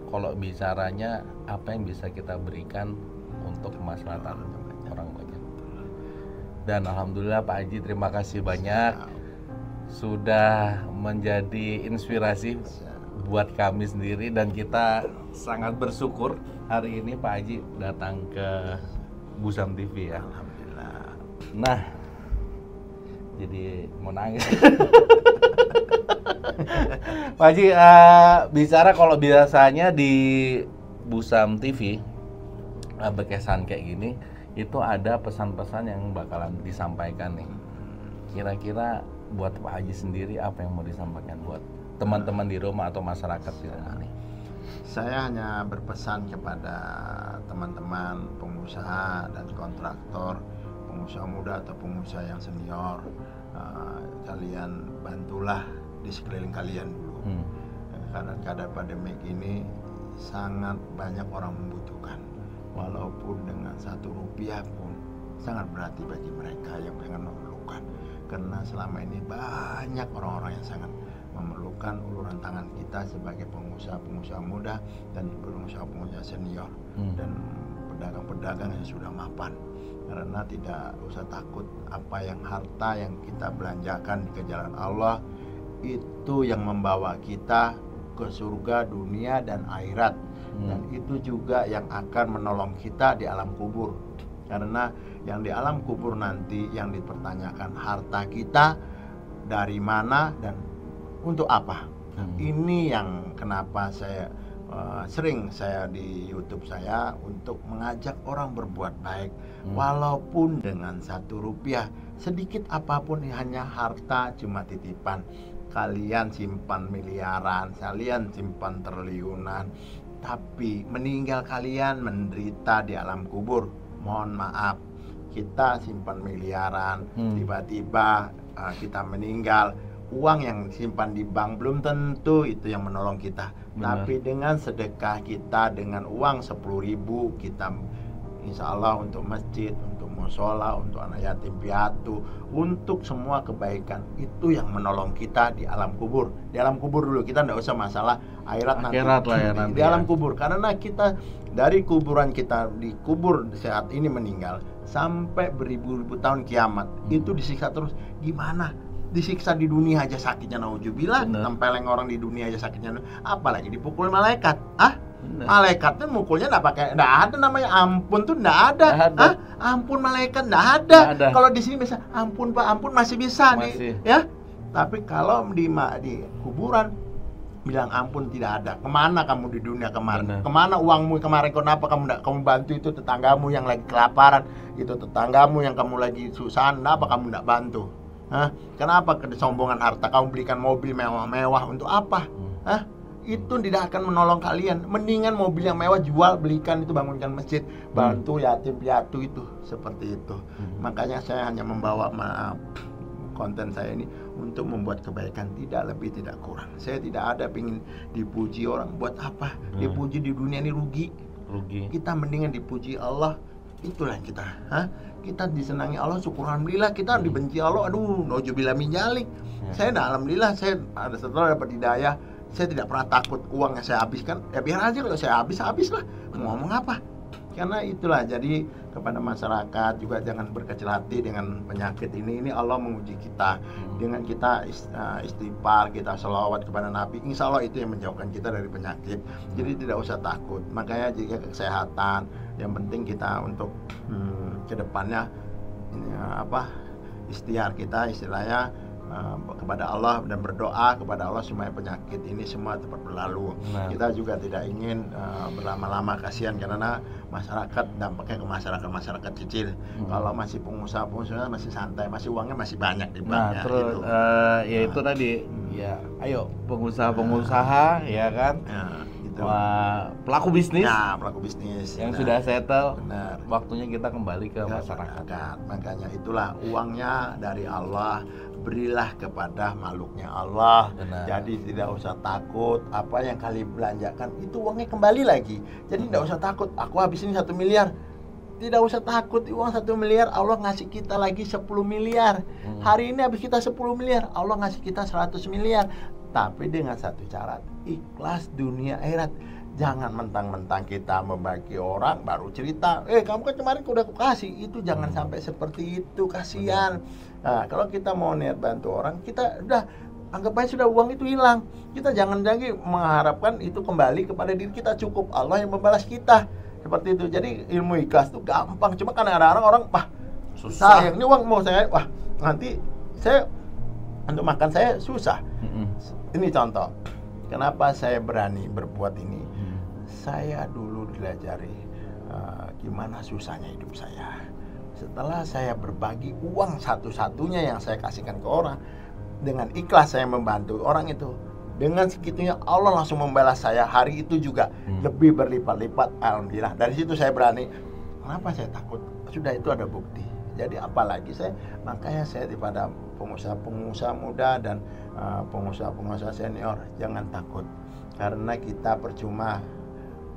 kalau bicaranya apa yang bisa kita berikan untuk kemaslahatan orang banyak. Dan alhamdulillah Pak Haji, terima kasih banyak sudah menjadi inspirasi buat kami sendiri, dan kita sangat bersyukur hari ini Pak Haji datang ke Busam TV ya. Alhamdulillah. Nah, jadi mau nangis. Pak Haji, bicara kalau biasanya di Busam TV berkesan kayak gini, itu ada pesan-pesan yang bakalan disampaikan nih. Kira-kira buat Pak Haji sendiri apa yang mau disampaikan buat teman-teman di rumah atau masyarakat di rumah nih? Saya hanya berpesan kepada teman-teman pengusaha dan kontraktor, pengusaha muda atau pengusaha yang senior, kalian bantulah di sekeliling kalian dulu. Karena keadaan pandemik ini sangat banyak orang membutuhkan. Walaupun dengan 1 rupiah pun sangat berarti bagi mereka yang sangat memerlukan. Karena selama ini banyak orang-orang yang sangat memerlukan uluran tangan kita sebagai pengusaha-pengusaha muda dan pengusaha-pengusaha senior dan pedagang-pedagang yang sudah mapan. Karena tidak usah takut, apa yang harta yang kita belanjakan di jalan Allah itu yang membawa kita ke surga dunia dan akhirat. Dan itu juga yang akan menolong kita di alam kubur. Karena yang di alam kubur nanti yang dipertanyakan harta kita dari mana dan untuk apa. Ini yang kenapa saya sering saya di YouTube saya untuk mengajak orang berbuat baik walaupun dengan 1 rupiah, sedikit apapun, hanya harta cuma titipan. Kalian simpan miliaran, kalian simpan triliunan, tapi meninggal kalian menderita di alam kubur. Mohon maaf, kita simpan miliaran, tiba-tiba kita meninggal, uang yang simpan di bank belum tentu itu yang menolong kita. Benar. Tapi dengan sedekah kita, dengan uang 10.000 kita insya Allah untuk masjid, untuk musola, untuk anak yatim piatu, untuk semua kebaikan, itu yang menolong kita di alam kubur. Di alam kubur dulu, kita tidak usah masalah akhirat nanti. Lah ya, nanti di alam kubur, karena kita dari kuburan kita dikubur saat ini meninggal sampai beribu-ribu tahun kiamat itu disiksa terus. Gimana? Disiksa di dunia aja sakitnya, naudzubillah, tempeleng orang di dunia aja sakitnya, apalagi dipukul malaikat. Malaikatnya mukulnya enggak ada namanya ampun tuh, enggak ada. Ampun malaikat enggak ada. Kalau di sini bisa ampun Pak, ampun masih bisa nih, ya. Tapi kalau di kuburan bilang ampun tidak ada. Kemana kamu di dunia kemarin? Benar. Kemana uangmu kemarin? Kenapa kamu bantu itu tetanggamu yang lagi kelaparan? Itu tetanggamu yang kamu lagi susahan, kenapa kamu tidak bantu? Hah? Kenapa kesombongan harta kamu belikan mobil mewah-mewah untuk apa? Hah? Itu tidak akan menolong kalian. Mendingan mobil yang mewah jual, belikan itu, bangunkan masjid, bantu yatim piatu itu, seperti itu. Makanya saya hanya membawa konten saya ini untuk membuat kebaikan, tidak lebih tidak kurang. Saya tidak ada pingin dipuji orang, buat apa? Dipuji di dunia ini rugi. Kita mendingan dipuji Allah. Itulah kita. Kita disenangi Allah, syukur alhamdulillah. Kita dibenci Allah, aduh, nauzubillah min dzalik. Saya alhamdulillah, saya ada setelah dapat hidayah, saya tidak pernah takut uang yang saya habiskan. Ya biar aja, kalau saya habis lah. Mau ngomong apa? Karena itulah, jadi kepada masyarakat juga jangan berkecil hati dengan penyakit ini. Ini Allah menguji kita. Dengan kita istighfar, kita sholawat kepada Nabi, insya Allah itu yang menjauhkan kita dari penyakit. Jadi tidak usah takut. Makanya jika kesehatan, yang penting kita untuk kedepannya ikhtiar kita, istilahnya kepada Allah, dan berdoa kepada Allah supaya penyakit ini semua cepat berlalu. Kita juga tidak ingin berlama-lama, kasihan karena masyarakat, dampaknya ke masyarakat kecil. Kalau masih pengusaha masih santai, masih uangnya masih banyak di banknya. Terus gitu. Ya itu tadi, ya ayo pengusaha ya kan, gitu. pelaku bisnis, yang sudah settle, benar. Waktunya kita kembali ke masyarakat. Makanya itulah, uangnya dari Allah, berilah kepada makhluknya Allah. Benar. Jadi tidak usah takut, apa yang kalian belanjakan itu uangnya kembali lagi. Jadi tidak usah takut, aku habis ini 1 miliar. Tidak usah takut, uang 1 miliar Allah ngasih kita lagi 10 miliar. Hari ini habis kita 10 miliar, Allah ngasih kita 100 miliar. Tapi dengan satu syarat, ikhlas dunia akhirat. Jangan mentang-mentang kita membagi orang baru cerita, kamu kan kemarin udah aku kasih. Itu jangan sampai seperti itu, kasihan. Nah, kalau kita mau niat bantu orang, kita udah anggap aja sudah uang itu hilang. Kita jangan lagi mengharapkan itu kembali kepada diri kita, cukup Allah yang membalas kita. Seperti itu. Jadi ilmu ikhlas itu gampang. Cuma karena ada orang, susah. Sayang, ini uang mau saya, nanti saya untuk makan saya susah. Ini contoh. Kenapa saya berani berbuat ini? Saya dulu dilajari gimana susahnya hidup saya. Setelah saya berbagi uang satu-satunya yang saya kasihkan ke orang, dengan ikhlas saya membantu orang itu, dengan segitunya Allah langsung membalas saya hari itu juga lebih berlipat-lipat. Alhamdulillah. Dari situ saya berani. Kenapa saya takut? Sudah, itu ada bukti. Jadi apalagi makanya saya daripada pengusaha-pengusaha muda dan pengusaha-pengusaha senior, jangan takut. Karena kita percuma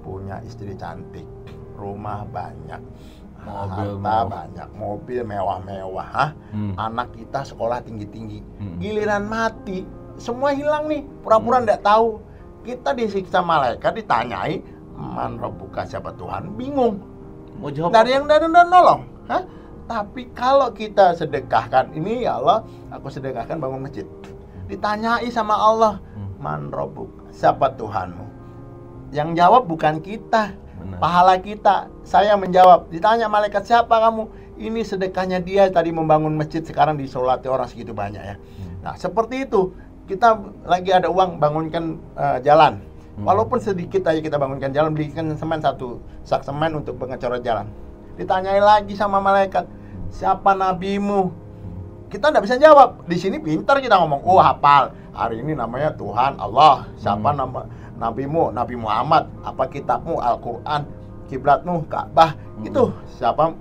punya istri cantik, rumah banyak, harta banyak, mobil mewah-mewah, anak kita sekolah tinggi-tinggi. Giliran mati, semua hilang nih, pura-pura nggak tahu. Kita disiksa malaikat, ditanyai, man rabbuka, siapa Tuhan, bingung. Mau jawab dari yang dari nolong. Tapi kalau kita sedekahkan, ini ya Allah, aku sedekahkan bangun masjid. Ditanyai sama Allah, man rabbuka, siapa Tuhanmu? Yang jawab bukan kita. Benar. Pahala kita. Saya menjawab. Ditanya malaikat, siapa kamu? Ini sedekahnya dia, tadi membangun masjid, sekarang disolati orang segitu banyak ya. Nah, seperti itu. Kita lagi ada uang, bangunkan jalan. Walaupun sedikit aja kita bangunkan jalan, belikan semen 1 sak semen untuk pengecoran jalan. Ditanyai lagi sama malaikat, siapa nabimu? Kita nggak bisa jawab. Di sini pintar kita ngomong, hafal. Hari ini namanya Tuhan Allah. Siapa nama nabimu? Nabi Muhammad. Apa kitabmu? Al-Quran. Kiblatmu? Ka'bah. Itu siapa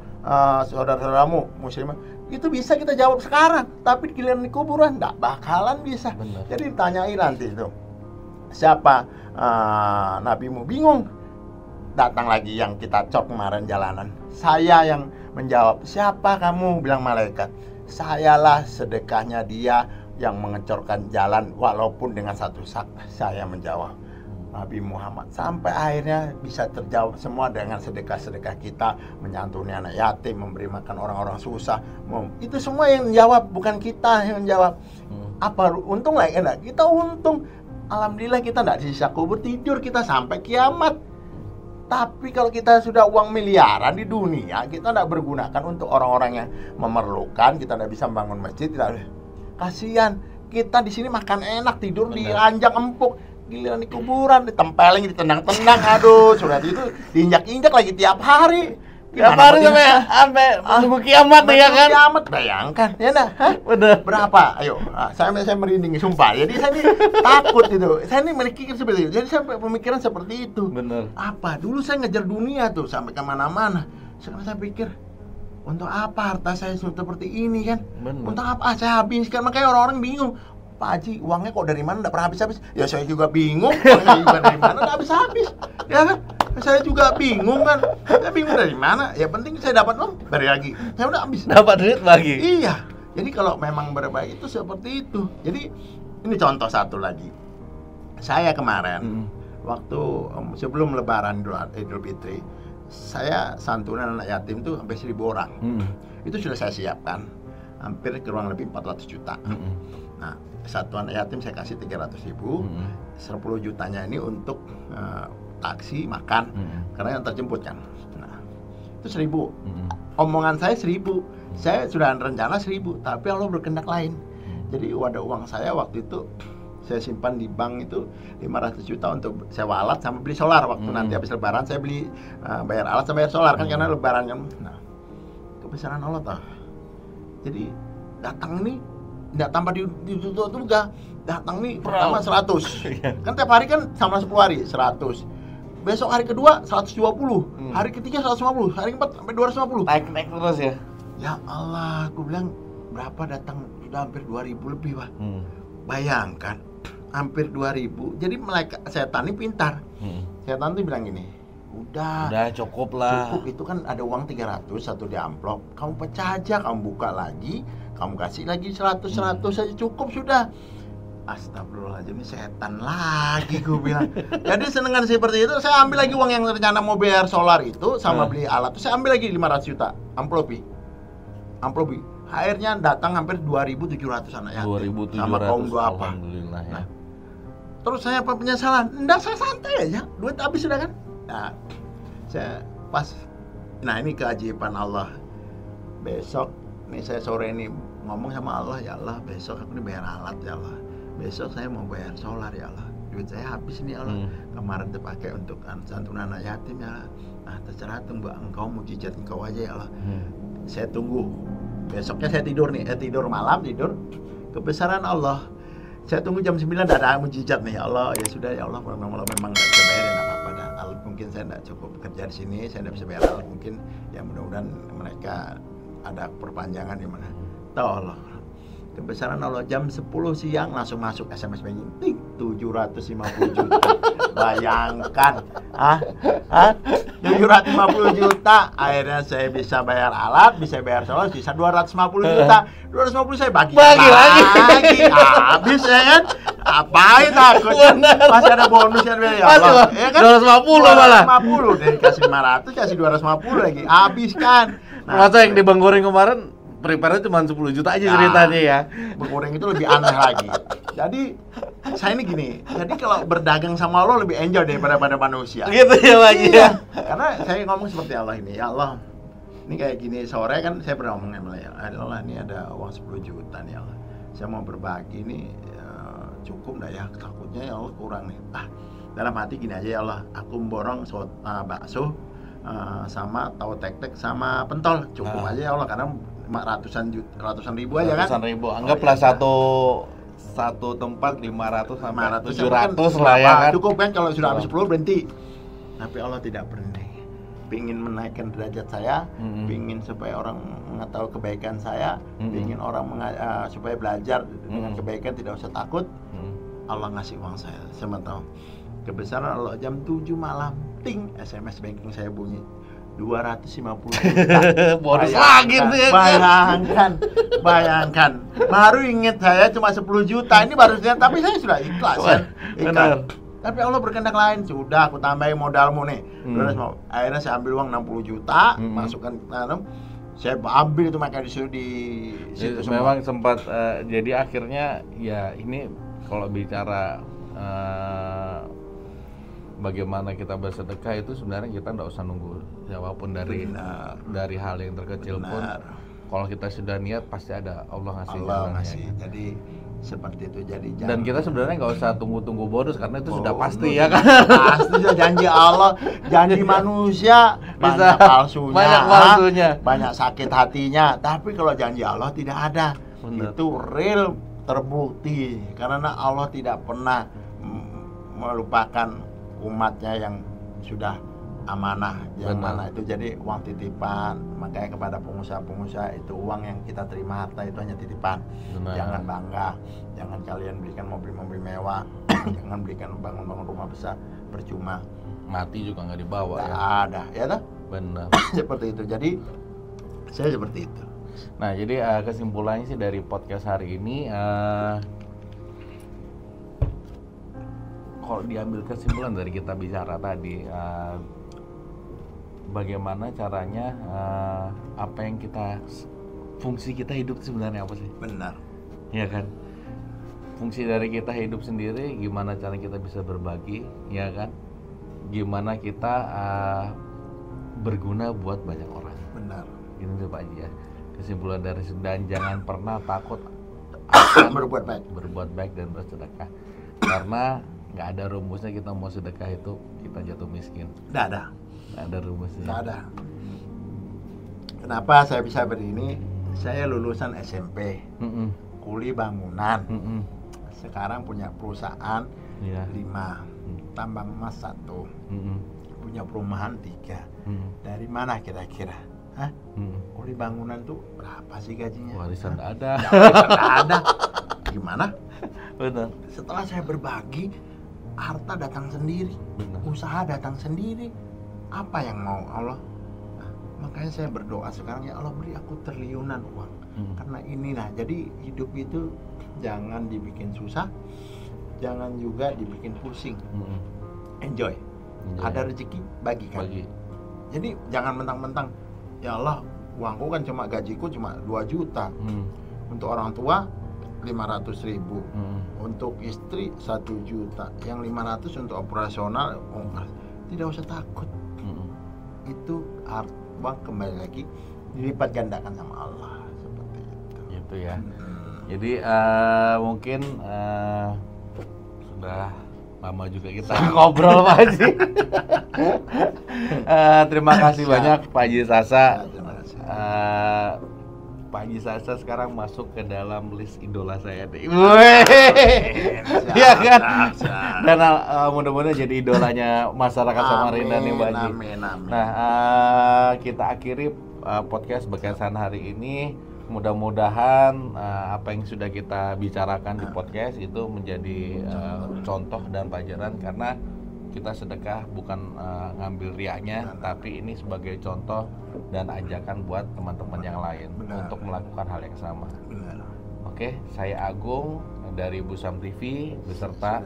saudara-saudaramu muslimah? Itu bisa kita jawab sekarang. Tapi giliran di kuburan nggak bakalan bisa. Benar. Jadi ditanyai nanti itu, siapa nabimu? Bingung. Datang lagi yang kita cop kemarin jalanan. Saya yang menjawab. Siapa kamu? Bilang malaikat. Sayalah sedekahnya dia yang mengecorkan jalan, walaupun dengan 1 sak. Saya menjawab Nabi Muhammad. Sampai akhirnya bisa terjawab semua dengan sedekah-sedekah kita, menyantuni anak yatim, memberi makan orang-orang susah. Itu semua yang menjawab, bukan kita yang menjawab. Apa untung lah? Enggak, kita untung. Alhamdulillah kita enggak sisa kubur, tidur kita sampai kiamat. Tapi kalau kita sudah uang miliaran di dunia, kita tidak bergunakan untuk orang-orang yang memerlukan, kita tidak bisa membangun masjid, kasihan. Kita di sini makan enak, tidur di ranjang empuk. giliran di kuburan, ditempelin, ditendang-tendang, aduh, sudah itu diinjak-injak lagi tiap hari. Tiap hari sampai menunggu kiamat ya kan? Kiamat, bayangkan, ya dah. Bener. Berapa? Ayo, saya merinding, sumpah. Jadi saya ini takut gitu. Saya ini berpikir seperti itu. Jadi saya pemikiran seperti itu. Bener. Apa? Dulu saya ngejar dunia tuh sampai kemana-mana. Sekarang saya pikir, untuk apa harta saya seperti ini kan? Bener. Untuk apa saya habiskan? Makanya orang-orang bingung. Pak Haji, uangnya kok dari mana? Nggak pernah habis-habis. Ya saya juga bingung. Uangnya juga dari mana? Nggak habis-habis. Ya kan? Saya juga bingung kan. Saya bingung dari mana. Ya penting saya dapat uang, balik lagi. Saya udah habis. Dapat duit lagi. Iya. Jadi kalau memang berbagi itu seperti itu. Jadi ini contoh satu lagi. Saya kemarin waktu sebelum Lebaran Idul Fitri, saya santunan anak yatim tuh sampai 1.000 orang. Itu sudah saya siapkan. Hampir kurang lebih 400 juta. Nah, satu anak yatim saya kasih 300.000. 10 jutanya ini untuk taksi, makan, karena yang terjemput kan. Nah, itu 1.000. Omongan saya 1.000. Saya sudah rencana 1.000, tapi Allah berkehendak lain. Jadi ada uang saya waktu itu saya simpan di bank itu 500 juta untuk sewa alat sama beli solar. Waktu nanti habis Lebaran saya beli bayar alat sama bayar solar kan karena Lebaran kan. Nah, kebesaran Allah toh. Jadi datang nih nggak tambah ditutup juga. Datang nih pertama 100. Kan tiap hari kan sama 10 hari 100. Besok hari kedua 120, hari ketiga 150, hari keempat sampai 250. Naik terus ya. Ya Allah, aku bilang berapa datang sudah hampir 2.000 lebih, Pak. Bayangkan, hampir 2.000. Jadi setan ini pintar. Setan tuh bilang gini, udah cukup lah. Cukup, itu kan ada uang 300 satu di amplop. Kamu pecah aja, kamu buka lagi, kamu kasih lagi 100 saja cukup sudah. Astagfirullahaladzim, ini setan lagi gue bilang. Jadi senengan seperti itu, saya ambil lagi uang yang rencana mau bayar solar itu sama beli alat itu, saya ambil lagi 500 juta amplopi. Akhirnya datang hampir 2.700 anak yatim sama kaum duafa. Alhamdulillah ya. Nah, terus saya apa penyesalan? Enggak, saya santai aja, duit habis sudah kan. Nah, saya pas, nah ini keajaiban Allah. Besok nih saya sore ini ngomong sama Allah, ya Allah besok aku nih bayar alat ya Allah. Besok saya mau bayar solar ya Allah. Duit saya habis nih ya Allah. Kemarin terpakai untuk santunan anak yatim ya Allah. Nah terserah tunggu engkau, mujizat engkau aja ya Allah. Saya tunggu. Besoknya saya tidur nih, tidur malam, tidur. Kebesaran Allah. Saya tunggu jam 9 ada mujizat nih ya Allah. Ya sudah ya Allah, memang nggak bisa bayar ya apa-apa dah. Alat mungkin saya nggak cukup kerja di sini, saya nggak bisa bayar alat mungkin. Ya mudah-mudahan mereka ada perpanjangan di mana. Tahu Allah. Kebesaran Allah, jam 10 siang langsung masuk SMS banking 750 juta. Bayangkan, 750 juta. Akhirnya saya bisa bayar alat, bisa bayar solar, sisa 250 juta. 250 saya bagi lagi. Habis ya kan? Apain takut? Masih ada bonus ya Allah. Ya kan? 250 malah. 250 dari kasih 500 kasih 250 lagi. Habiskan. Masa yang di Bang Goreng kemarin prepare cuma 10 juta aja ceritanya ya. Goreng itu lebih aneh lagi. Jadi saya ini gini, jadi kalau berdagang sama Allah lebih enjoy daripada manusia. Gitu ya Pak Haji ya. Karena saya ngomong seperti Allah ini, ya Allah. Ini kayak gini sore kan saya pernah ngomong sama Allah, ini ada uang 10 juta nih Allah. Saya mau berbagi nih cukup enggak ya? Takutnya ya Allah kurang nih. Dalam hati gini aja ya Allah, aku borong bakso sama tahu tek-tek sama pentol. Cukup aja ya Allah karena ratusan ribu aja kan? Ratusan ribu, anggaplah satu tempat 500 sampai 700 kan, lah ya kan? Cukup kan kalau sudah habis 10 berhenti. Tapi Allah tidak berhenti. Pingin menaikkan derajat saya, pingin supaya orang mengetahui kebaikan saya, pingin orang supaya belajar dengan kebaikan, tidak usah takut. Allah ngasih uang saya tahu. Kebesaran Allah, jam 7 malam, ting, SMS banking saya bunyi. 250 juta. Bonus lagi tuh ya. Bayangkan. Baru inget saya cuma 10 juta. Ini baru tapi saya sudah ikhlas kan. Benar. Tapi Allah berkehendak lain. Sudah aku tambahin modalmu nih. Akhirnya saya ambil uang 60 juta, masukkan saya ambil itu makanya disuruh di situ semua. Memang sempat jadi akhirnya ya ini kalau bicara bagaimana kita bersedekah itu sebenarnya kita nggak usah nunggu siapapun dari hal yang terkecil pun. Kalau kita sudah niat pasti ada Allah ngasih. Jadi seperti itu. Jadi dan kita sebenarnya nggak usah tunggu-tunggu bonus karena itu sudah bonus, pasti ya kan. Pasti sudah janji Allah, janji manusia Bisa banyak palsunya, banyak banyak sakit hatinya. Tapi kalau janji Allah tidak ada. Benar. Itu real, terbukti karena Allah tidak pernah melupakan umatnya yang sudah amanah, yang Benar. mana itu jadi uang titipan. Makanya kepada pengusaha-pengusaha itu uang yang kita terima harta itu hanya titipan. Benar. Jangan bangga, jangan kalian belikan mobil-mobil mewah, jangan belikan bangun-bangun rumah besar percuma, mati juga nggak dibawa tak ya. ada, ya toh? Benar. Seperti itu. Jadi saya seperti itu. Nah, jadi kesimpulannya sih dari podcast hari ini, kalau diambil kesimpulan dari kita bicara tadi, bagaimana caranya, apa yang fungsi kita hidup sebenarnya apa sih? Benar. Ya kan? Fungsi dari kita hidup sendiri, gimana cara kita bisa berbagi, ya kan? Gimana kita berguna buat banyak orang. Benar. Gitu tuh Pak Haji ya. Kesimpulan dari dan jangan pernah takut berbuat baik dan bersedekah. Karena nggak ada rumusnya kita mau sedekah itu kita jatuh miskin. Nggak ada. Nggak ada rumusnya. Nggak ada. Kenapa saya bisa begini? Saya lulusan SMP, kuli bangunan. Sekarang punya perusahaan Iya. 5, tambang emas 1, punya perumahan 3. Dari mana kira-kira? Hah? Kuli bangunan tuh berapa sih gajinya? Warisan nggak ada. Nggak ada. Gimana? Benar. Setelah saya berbagi, harta datang sendiri, Benar. usaha datang sendiri. Apa yang mau Allah? Nah, makanya saya berdoa sekarang, ya Allah beri aku triliunan uang. Karena inilah, jadi hidup itu jangan dibikin susah, jangan juga dibikin pusing. Enjoy. Ada rezeki bagikan. Bagi. Jadi jangan mentang-mentang, ya Allah uangku kan cuma gajiku cuma 2 juta. Untuk orang tua 500.000, untuk istri 1 juta, yang 500 untuk operasional. Tidak usah takut. Itu uang kembali lagi dilipat gandakan sama Allah, seperti itu. Gitu ya. Jadi mungkin sudah lama juga kita ngobrol Pak Haji. Terima kasih banyak Pak Haji Sasa. Terima kasih. Pak Haji Sasa sekarang masuk ke dalam list idola saya deh. Iya kan? Dan mudah-mudahan jadi idolanya masyarakat Samarinda nih Pak Haji. Amin. Nah, kita akhiri podcast Bekasan hari ini. Mudah-mudahan apa yang sudah kita bicarakan di podcast itu menjadi contoh dan pelajaran, karena kita sedekah bukan ngambil riaknya, tapi ini sebagai contoh dan ajakan buat teman-teman yang lain. Benar. Untuk melakukan hal yang sama. Benar. Oke, saya Agung dari Busam TV beserta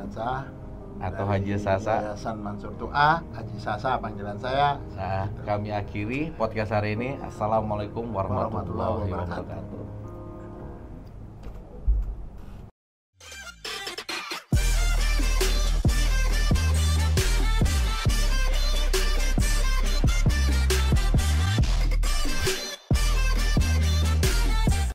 atau Haji Sasa. Yayasan Mansur Tu'a, Haji Sasa panggilan saya. Nah, kami akhiri podcast hari ini. Assalamualaikum warahmatullahi wabarakatuh.